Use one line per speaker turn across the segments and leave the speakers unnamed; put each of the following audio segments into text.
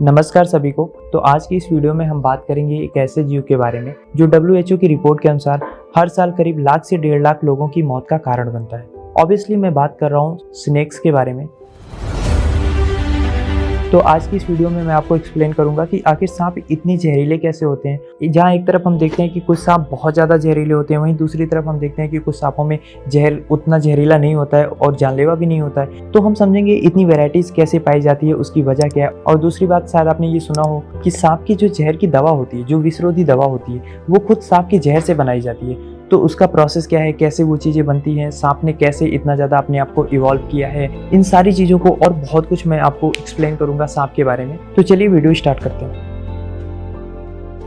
नमस्कार सभी को। तो आज की इस वीडियो में हम बात करेंगे एक ऐसे जीव के बारे में जो WHO की रिपोर्ट के अनुसार हर साल करीब 1 से 1.5 लाख लोगों की मौत का कारण बनता है। ऑब्वियसली मैं बात कर रहा हूँ स्नेक्स के बारे में। तो आज की इस वीडियो में मैं आपको एक्सप्लेन करूंगा कि आखिर सांप इतने जहरीले कैसे होते हैं। जहाँ एक तरफ हम देखते हैं कि कुछ सांप बहुत ज़्यादा जहरीले होते हैं, वहीं दूसरी तरफ हम देखते हैं कि कुछ सांपों में जहर उतना जहरीला नहीं होता है और जानलेवा भी नहीं होता है। तो हम समझेंगे इतनी वैरायटीज़ कैसे पाई जाती है, उसकी वजह क्या है। और दूसरी बात, शायद आपने ये सुना हो कि सांप की जो जहर की दवा होती है, जो विषरोधी दवा होती है, वो खुद सांप के जहर से बनाई जाती है। तो उसका प्रोसेस क्या है, कैसे वो चीज़ें बनती हैं, सांप ने कैसे इतना ज़्यादा अपने आप को इवॉल्व किया है, इन सारी चीज़ों को और बहुत कुछ मैं आपको एक्सप्लेन करूंगा सांप के बारे में। तो चलिए वीडियो स्टार्ट करते हैं।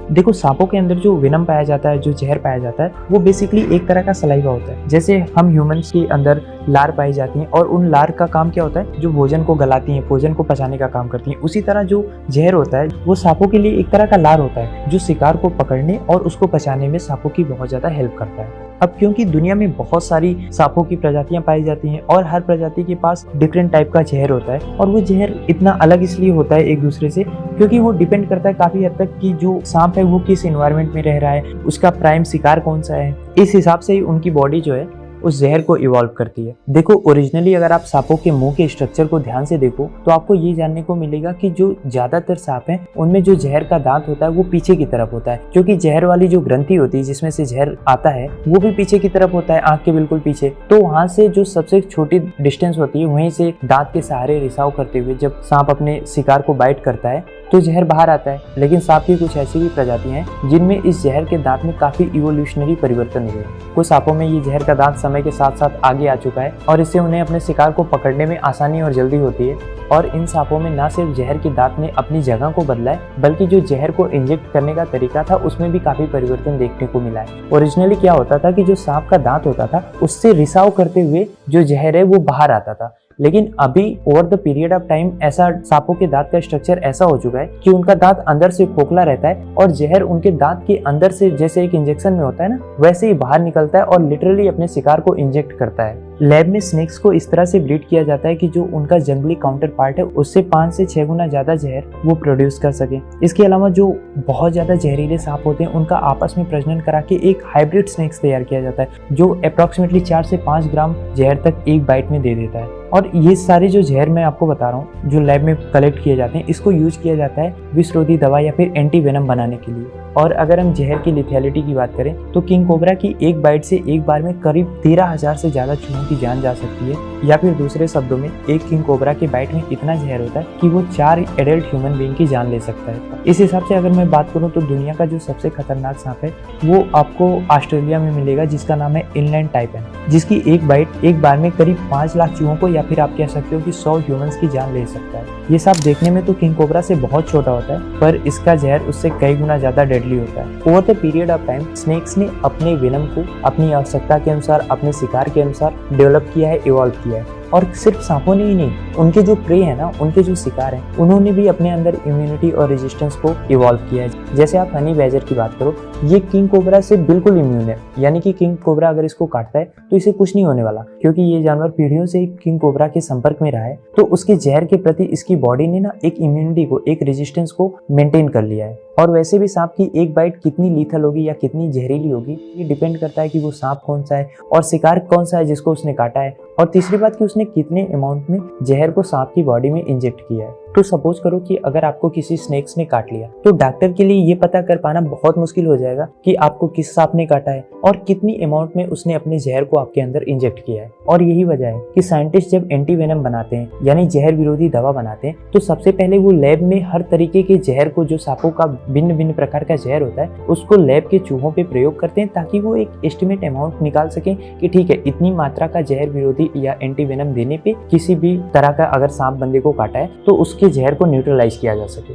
देखो, सांपों के अंदर जो वेनम पाया जाता है, जो जहर पाया जाता है, वो बेसिकली एक तरह का सलाइवा होता है। जैसे हम ह्यूमंस के अंदर लार पाई जाती हैं और उन लार का काम क्या होता है, जो भोजन को गलाती हैं, भोजन को पचाने का काम करती हैं। उसी तरह जो जहर होता है वो सांपों के लिए एक तरह का लार होता है, जो शिकार को पकड़ने और उसको पचाने में सांपों की बहुत ज़्यादा हेल्प करता है। अब क्योंकि दुनिया में बहुत सारी सांपों की प्रजातियां पाई जाती हैं और हर प्रजाति के पास डिफरेंट टाइप का जहर होता है, और वो जहर इतना अलग इसलिए होता है एक दूसरे से क्योंकि वो डिपेंड करता है काफी हद तक कि जो सांप है वो किस एनवायरनमेंट में रह रहा है, उसका प्राइम शिकार कौन सा है। इस हिसाब से ही उनकी बॉडी जो है उस जहर को इवॉल्व करती है। देखो, ओरिजिनली अगर आप सांपों के मुंह के स्ट्रक्चर को ध्यान से देखो तो आपको ये जानने को मिलेगा कि जो ज्यादातर सांप हैं उनमें जो जहर का दांत होता है वो पीछे की तरफ होता है, क्योंकि जहर वाली जो ग्रंथि होती है जिसमें से जहर आता है वो भी पीछे की तरफ होता है, आंख के बिल्कुल पीछे। तो वहां से जो सबसे छोटी डिस्टेंस होती है, वहीं से दांत के सहारे रिसाव करते हुए जब सांप अपने शिकार को बाइट करता है तो जहर बाहर आता है। लेकिन सांप की कुछ ऐसी भी प्रजातियां हैं जिनमें इस जहर के दांत में काफी इवोल्यूशनरी परिवर्तन हुए। कुछ सांपों में ये जहर का दांत समय के साथ साथ आगे आ चुका है और इससे उन्हें अपने शिकार को पकड़ने में आसानी और जल्दी होती है। और इन सांपों में न सिर्फ जहर के दांत ने अपनी जगह को बदला है, बल्कि जो जहर को इंजेक्ट करने का तरीका था उसमें भी काफी परिवर्तन देखने को मिला है। ओरिजिनली क्या होता था कि जो सांप का दांत होता था उससे रिसाव करते हुए जो जहर है वो बाहर आता था, लेकिन अभी over the period of time ऐसा सांपों के दांत का स्ट्रक्चर ऐसा हो चुका है कि उनका दांत अंदर से खोखला रहता है और जहर उनके दांत के अंदर से जैसे एक इंजेक्शन में होता है ना, वैसे ही बाहर निकलता है और लिटरली अपने शिकार को इंजेक्ट करता है। लैब में स्नेक्स को इस तरह से ब्रीड किया जाता है कि जो उनका जंगली काउंटर पार्ट है उससे 5 से 6 गुना ज्यादा जहर वो प्रोड्यूस कर सके। इसके अलावा जो बहुत ज्यादा जहरीले सांप होते हैं उनका आपस में प्रजनन करा के एक हाइब्रिड स्नेक्स तैयार किया जाता है जो अप्रोक्सीमेटली 4 से 5 ग्राम जहर तक एक बाइट में दे देता है। और ये सारे जो जहर मैं आपको बता रहा हूँ जो लैब में कलेक्ट किए जाते हैं, इसको यूज किया जाता है विषरोधी दवा या फिर एंटी वेनम बनाने के लिए। और अगर हम जहर की लिथैलिटी की बात करें तो किंग कोबरा की एक बाइट से एक बार में करीब 13,000 से ज्यादा चूहों की जान जा सकती है, या फिर दूसरे शब्दों में एक किंग कोबरा की बाइट में इतना जहर होता है कि वो 4 एडल्ट ह्यूमन बीइंग की जान ले सकता है। इस हिसाब से अगर मैं बात करूं तो दुनिया का जो सबसे खतरनाक सांप है वो आपको ऑस्ट्रेलिया में मिलेगा, जिसका नाम है इनलैंड टाइपन, जिसकी एक बाइट एक बार में करीब 5 लाख चूहों को या फिर आप कह सकते हो कि 100 ह्यूमंस की जान ले सकता है। ये सांप देखने में तो किंग कोबरा से बहुत छोटा होता है, पर इसका जहर उससे कई गुना ज्यादा डेडली होता है। Over the period of time snakes ने अपने वेनम को अपनी आवश्यकता के अनुसार, अपने शिकार के अनुसार डेवलप किया है, इवॉल्व किया है। और सिर्फ सांपों ने ही नहीं, उनके जो प्रे है ना, उनके जो शिकार हैं, उन्होंने भी अपने अंदर इम्यूनिटी और रेजिस्टेंस को इवॉल्व किया है। जैसे आप हनी बैजर की बात करो, ये किंग कोबरा से बिल्कुल इम्यून है, यानी कि किंग कोबरा अगर इसको काटता है तो इसे कुछ नहीं होने वाला, क्योंकि ये जानवर पीढ़ियों से किंग कोबरा के संपर्क में रहा है। तो उसके जहर के प्रति इसकी बॉडी ने ना एक इम्यूनिटी को, एक रेजिस्टेंस को मेंटेन कर लिया है। और वैसे भी सांप की एक बाइट कितनी लीथल होगी या कितनी जहरीली होगी, ये डिपेंड करता है कि वो सांप कौन सा है और शिकार कौन सा है जिसको उसने काटा है, और तीसरी बात कि उसने कितने अमाउंट में जहर को सांप की बॉडी में इंजेक्ट किया है। तो सपोज करो कि अगर आपको किसी स्नेक्स ने काट लिया तो डॉक्टर के लिए ये पता कर पाना बहुत मुश्किल हो जाएगा कि आपको किस सांप ने काटा है और कितनी अमाउंट में उसने अपने जहर को आपके अंदर इंजेक्ट किया है। और यही वजह है कि साइंटिस्ट जब एंटी वेनम बनाते हैं, यानी जहर विरोधी दवा बनाते हैं, तो सबसे पहले वो लैब में हर तरीके के जहर को, जो सांपों का भिन्न भिन्न प्रकार का जहर होता है, उसको लैब के चूहों पे प्रयोग करते हैं ताकि वो एक एस्टिमेट अमाउंट निकाल सकें कि ठीक है, इतनी मात्रा का जहर विरोधी या एंटी वेनम देने पे किसी भी तरह का अगर सांप बंदे को काटा है तो उसके जहर को न्यूट्रलाइज किया जा सके।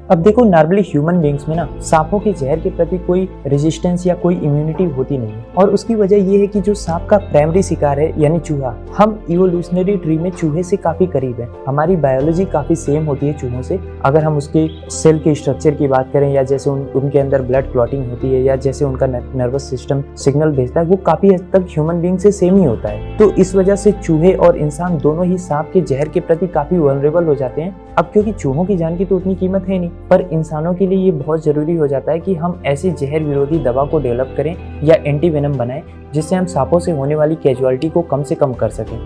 अब देखो, नॉर्मली ह्यूमन बींग्स में ना सांपों के जहर के प्रति कोई रेजिस्टेंस या कोई इम्यूनिटी होती नहीं है, और उसकी वजह ये है कि जो सांप का प्राइमरी शिकार है यानी चूहा, हम इवोल्यूशनरी ट्री में चूहे से काफी करीब है, हमारी बायोलॉजी काफी सेम होती है चूहों से, अगर हम उसके सेल के स्ट्रक्चर की बात करें या जैसे उनके अंदर ब्लड क्लॉटिंग होती है या जैसे उनका नर्वस सिस्टम सिग्नल भेजता है, वो काफ़ी हद तक ह्यूमन बीइंग से सेम ही होता है। तो इस वजह से चूहे और इंसान दोनों ही सांप के जहर के प्रति काफ़ी वल्नरेबल हो जाते हैं। अब क्योंकि चूहों की जान की तो उतनी कीमत है नहीं, पर इंसानों के लिए ये बहुत ज़रूरी हो जाता है कि हम ऐसी जहर विरोधी दवा को डेवलप करें या एंटीवेनम बनाएं जिससे हम सांपों से होने वाली कैजुअलिटी को कम से कम कर सकें।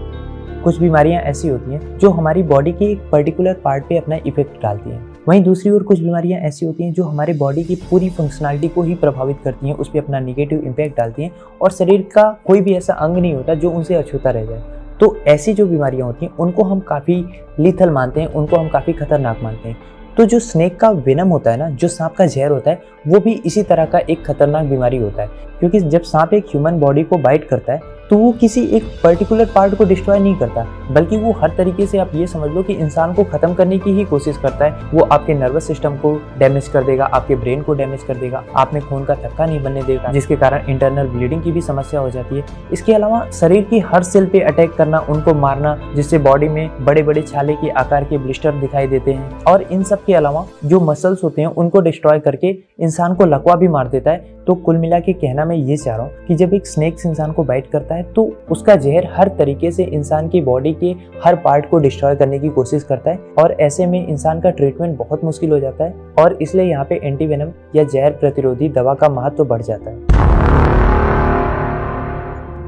कुछ बीमारियां ऐसी होती हैं जो हमारी बॉडी के एक पर्टिकुलर पार्ट पे अपना इफेक्ट डालती हैं, वहीं दूसरी ओर कुछ बीमारियां ऐसी होती हैं जो हमारे बॉडी की पूरी फंक्शनलिटी को ही प्रभावित करती हैं, उस पर अपना निगेटिव इम्पैक्ट डालती हैं और शरीर का कोई भी ऐसा अंग नहीं होता जो उनसे अछूता रह जाए। तो ऐसी जो बीमारियां होती हैं उनको हम काफ़ी लीथल मानते हैं, उनको हम काफ़ी खतरनाक मानते हैं। तो जो स्नेक का वेनम होता है ना, जो सांप का जहर होता है, वो भी इसी तरह का एक खतरनाक बीमारी होता है, क्योंकि जब सांप एक ह्यूमन बॉडी को बाइट करता है तो वो किसी एक पर्टिकुलर पार्ट को डिस्ट्रॉय नहीं करता, बल्कि वो हर तरीके से आप ये समझ लो कि इंसान को खत्म करने की ही कोशिश करता है। वो आपके नर्वस सिस्टम को डैमेज कर देगा, आपके ब्रेन को डैमेज कर देगा, आप में खून का थक्का नहीं बनने देगा, जिसके कारण इंटरनल ब्लीडिंग की भी समस्या हो जाती है। इसके अलावा शरीर की हर सेल पे अटैक करना, उनको मारना, जिससे बॉडी में बड़े बड़े छाले के आकार के ब्लिस्टर दिखाई देते हैं, और इन सब के अलावा जो मसल्स होते हैं उनको डिस्ट्रॉय करके इंसान को लकवा भी मार देता है। तो कुल मिला के कहना मैं ये चाह रहा हूँ कि जब एक स्नेक इंसान को बाइट करता है तो उसका जहर हर तरीके से इंसान की बॉडी के हर पार्ट को डिस्ट्रॉय करने की कोशिश करता है, और ऐसे में इंसान का ट्रीटमेंट बहुत मुश्किल हो जाता है, और इसलिए यहाँ पे एंटीवेनम या जहर प्रतिरोधी दवा का महत्व बढ़ जाता है।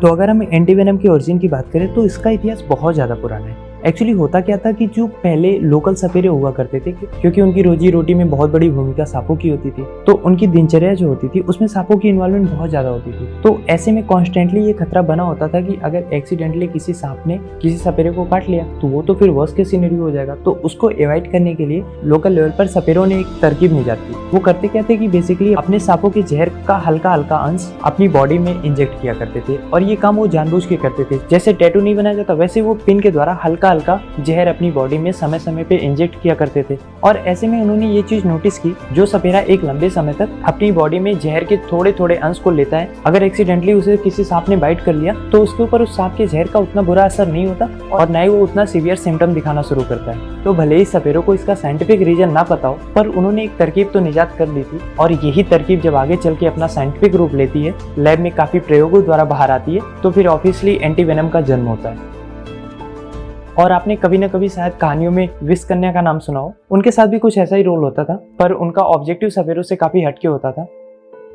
तो अगर हम एंटीवेनम के ओरिजिन की बात करें तो इसका इतिहास बहुत ज़्यादा पुराना है। एक्चुअली होता क्या था कि जो पहले लोकल सपेरे हुआ करते थे, क्योंकि उनकी रोजी रोटी में बहुत बड़ी भूमिका सांपों की होती थी, तो उनकी दिनचर्या जो होती थी उसमें सांपों की इन्वॉल्वमेंट बहुत ज़्यादा होती थी। तो ऐसे में कॉन्स्टेंटली ये खतरा बना होता था कि अगर एक्सीडेंटली किसी सांप ने किसी सपेरे को काट लिया तो वो तो फिर वर्स्ट केस सिनेरियो हो जाएगा। तो उसको एवॉइड करने के लिए लोकल लेवल पर सपेरों ने एक तरकीब निजात की। वो करते क्या थे कि बेसिकली अपने सांपों के जहर का हल्का हल्का अंश अपनी बॉडी में इंजेक्ट किया करते थे, और ये काम वो जानबूझ के करते थे। जैसे टैटू नहीं बनाया जाता, वैसे वो पिन के द्वारा हल्का हल्का जहर अपनी बॉडी में समय समय पे इंजेक्ट किया करते थे। और ऐसे में उन्होंने ये चीज नोटिस की, जो सपेरा एक लंबे समय तक अपनी बॉडी में जहर के थोड़े थोड़े अंश को लेता है, अगर एक्सीडेंटली उसे किसी सांप ने बाइट कर लिया तो उसके ऊपर उस सांप के जहर का उतना बुरा असर नहीं होता, और न ही वो उतना सीवियर सिम्टम दिखाना शुरू करता है। तो भले ही सपेरों को इसका साइंटिफिक रीजन ना पता हो, पर उन्होंने एक तरकीब तो निजात कर ली थी, और यही तरकीब जब आगे चल के अपना साइंटिफिक रूप लेती है, लैब में काफी प्रयोगों द्वारा बाहर आती है, तो फिर ऑब्वियसली एंटीवेनम का जन्म होता है। और आपने कभी न कभी शायद कहानियों में विष कन्या का नाम सुना हो, उनके साथ भी कुछ ऐसा ही रोल होता था, पर उनका ऑब्जेक्टिव सपेरों से काफी हटके होता था।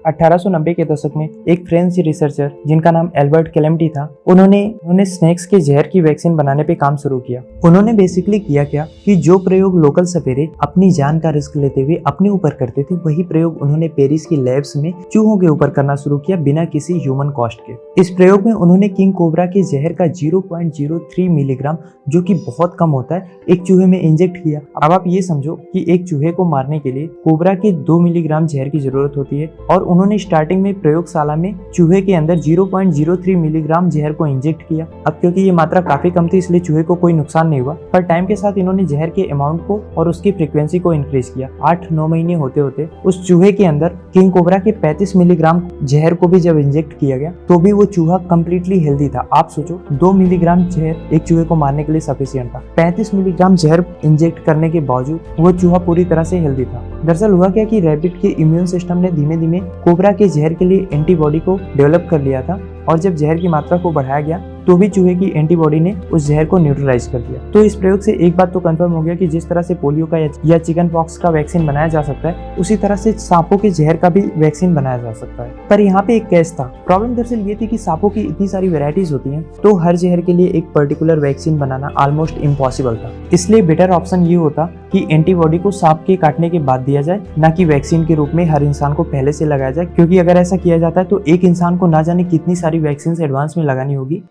1890 के दशक में एक फ्रेंच रिसर्चर जिनका नाम एल्बर्ट कैलेम्टी था, उन्होंने स्नेक्स के जहर की वैक्सीन बनाने पे काम शुरू किया। उन्होंने बेसिकली किया क्या कि जो प्रयोग लोकल सपेरे अपनी जान का रिस्क लेते हुए अपने ऊपर करते थे, वही प्रयोग उन्होंने पेरिस की लैब्स में चूहों के ऊपर करना शुरू किया बिना किसी ह्यूमन कॉस्ट के। इस प्रयोग में उन्होंने किंग कोबरा के जहर का 0.03 मिलीग्राम, जो कि बहुत कम होता है, एक चूहे में इंजेक्ट किया। अब आप ये समझो कि एक चूहे को मारने के लिए कोबरा के 2 मिलीग्राम जहर की जरूरत होती है, और उन्होंने स्टार्टिंग में प्रयोगशाला में चूहे के अंदर 0.03 मिलीग्राम जहर को इंजेक्ट किया। अब क्योंकि ये मात्रा काफी कम थी, इसलिए चूहे को कोई नुकसान नहीं हुआ, पर टाइम के साथ इन्होंने जहर के अमाउंट को और उसकी फ्रीक्वेंसी को इंक्रीज किया। 8-9 महीने होते होते उस चूहे के अंदर किंग कोबरा के 35 मिलीग्राम जहर को भी जब इंजेक्ट किया गया तो भी वो चूहा कम्प्लीटली हेल्दी था। आप सोचो, 2 मिलीग्राम जहर एक चूहे को मारने के लिए सफिशिएंट था। 35 मिलीग्राम जहर इंजेक्ट करने के बावजूद वो चूहा पूरी तरह से हेल्दी था। दरअसल हुआ क्या कि रैबिट के इम्यून सिस्टम ने धीमे धीमे कोबरा के जहर के लिए एंटीबॉडी को डेवलप कर लिया था, और जब जहर की मात्रा को बढ़ाया गया तो भी चूहे की एंटीबॉडी ने उस जहर को न्यूट्रलाइज कर दिया। तो इस प्रयोग से एक बात तो कंफर्म हो गया कि जिस तरह से पोलियो का या चिकन पॉक्स का वैक्सीन बनाया जा सकता है, उसी तरह से सांपों के जहर का भी वैक्सीन बनाया जा सकता है। पर यहाँ पे एक कैच था। प्रॉब्लम दरअसल ये थी कि सांपों की इतनी सारी वेराइटीज होती हैं, तो हर जहर के लिए एक पर्टिकुलर वैक्सीन बनाना ऑलमोस्ट इम्पॉसिबल था। इसलिए बेटर ऑप्शन ये होता कि एंटीबॉडी को सांप के काटने के बाद दिया जाए, ना कि वैक्सीन के रूप में हर इंसान को पहले से लगाया जाए, क्योंकि अगर ऐसा किया जाता है तो एक इंसान को ना जाने कितनी सारी वैक्सीन एडवांस में लगानी होगी।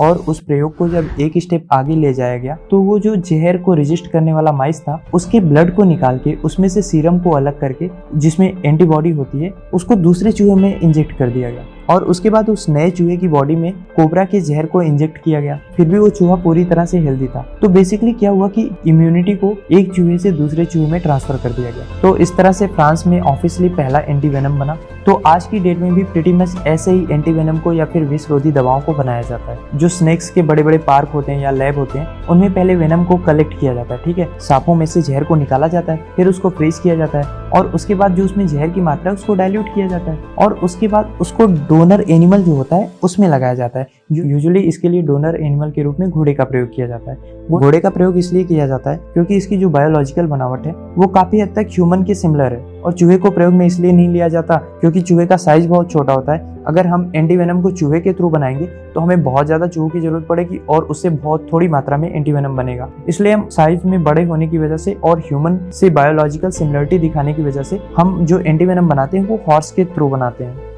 और उस प्रयोग को जब एक स्टेप आगे ले जाया गया तो वो जो जहर को रजिस्ट करने वाला माइस था, उसके ब्लड को निकाल के उसमें से सीरम को अलग करके, जिसमें एंटीबॉडी होती है, उसको दूसरे चूहे में इंजेक्ट कर दिया गया। और उसके बाद उस नए चूहे की बॉडी में कोबरा के जहर को इंजेक्ट किया गया, फिर भी वो चूहा पूरी तरह से हेल्दी था। तो बेसिकली क्या हुआ कि इम्यूनिटी को एक चूहे से दूसरे चूहे में ट्रांसफर कर दिया गया। तो इस तरह से फ्रांस में ऑफिशियली पहला एंटीवेनम बना। तो आज की डेट में भी प्रीटी मच ऐसे ही एंटीवेनम को या फिर विष रोधी दवाओं को बनाया जाता है। जो स्नेक्स के बड़े बड़े पार्क होते हैं या लैब होते हैं, उनमें पहले वेनम को कलेक्ट किया जाता है, ठीक है। सांपों में से जहर को निकाला जाता है, फिर उसको फ्रीज किया जाता है और उसके बाद जो उसमें जहर की मात्रा है उसको डाइल्यूट किया जाता है और उसके बाद उसको डोनर एनिमल जो होता है उसमें लगाया जाता है। यूजुअली इसके लिए डोनर एनिमल के रूप में घोड़े का प्रयोग किया जाता है। घोड़े का प्रयोग इसलिए किया जाता है क्योंकि इसकी जो बायोलॉजिकल बनावट है वो काफी हद तक ह्यूमन के सिमिलर है। और चूहे को प्रयोग में इसलिए नहीं लिया जाता क्योंकि चूहे का साइज बहुत छोटा होता है। अगर हम एंटीवेनम को चूहे के थ्रू बनाएंगे तो हमें बहुत ज्यादा चूहों की जरूरत पड़ेगी और उससे बहुत थोड़ी मात्रा में एंटीवेनम बनेगा। इसलिए हम साइज में बड़े होने की वजह से और ह्यूमन से बायोलॉजिकल सिमिलरिटी दिखाने की वजह से हम जो एंटीवेनम बनाते हैं वो हॉर्स के थ्रू बनाते हैं।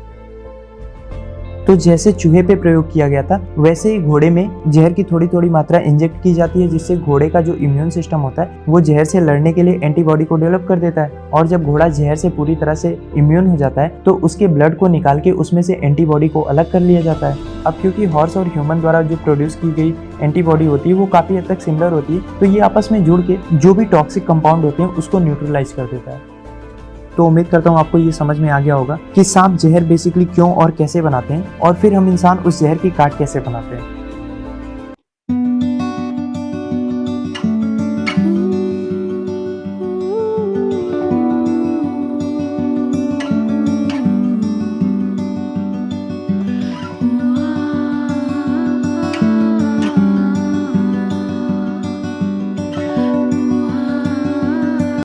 तो जैसे चूहे पे प्रयोग किया गया था वैसे ही घोड़े में जहर की थोड़ी थोड़ी मात्रा इंजेक्ट की जाती है, जिससे घोड़े का जो इम्यून सिस्टम होता है वो जहर से लड़ने के लिए एंटीबॉडी को डेवलप कर देता है। और जब घोड़ा जहर से पूरी तरह से इम्यून हो जाता है तो उसके ब्लड को निकाल के उसमें से एंटीबॉडी को अलग कर लिया जाता है। अब क्योंकि हॉर्स और ह्यूमन द्वारा जो प्रोड्यूस की गई एंटीबॉडी होती है वो काफी हद तक सिमिलर होती है, तो ये आपस में जुड़ के जो भी टॉक्सिक कंपाउंड होते हैं उसको न्यूट्रलाइज कर देता है। तो उम्मीद करता हूँ आपको ये समझ में आ गया होगा कि सांप जहर बेसिकली क्यों और कैसे बनाते हैं और फिर हम इंसान उस जहर की काट कैसे बनाते हैं।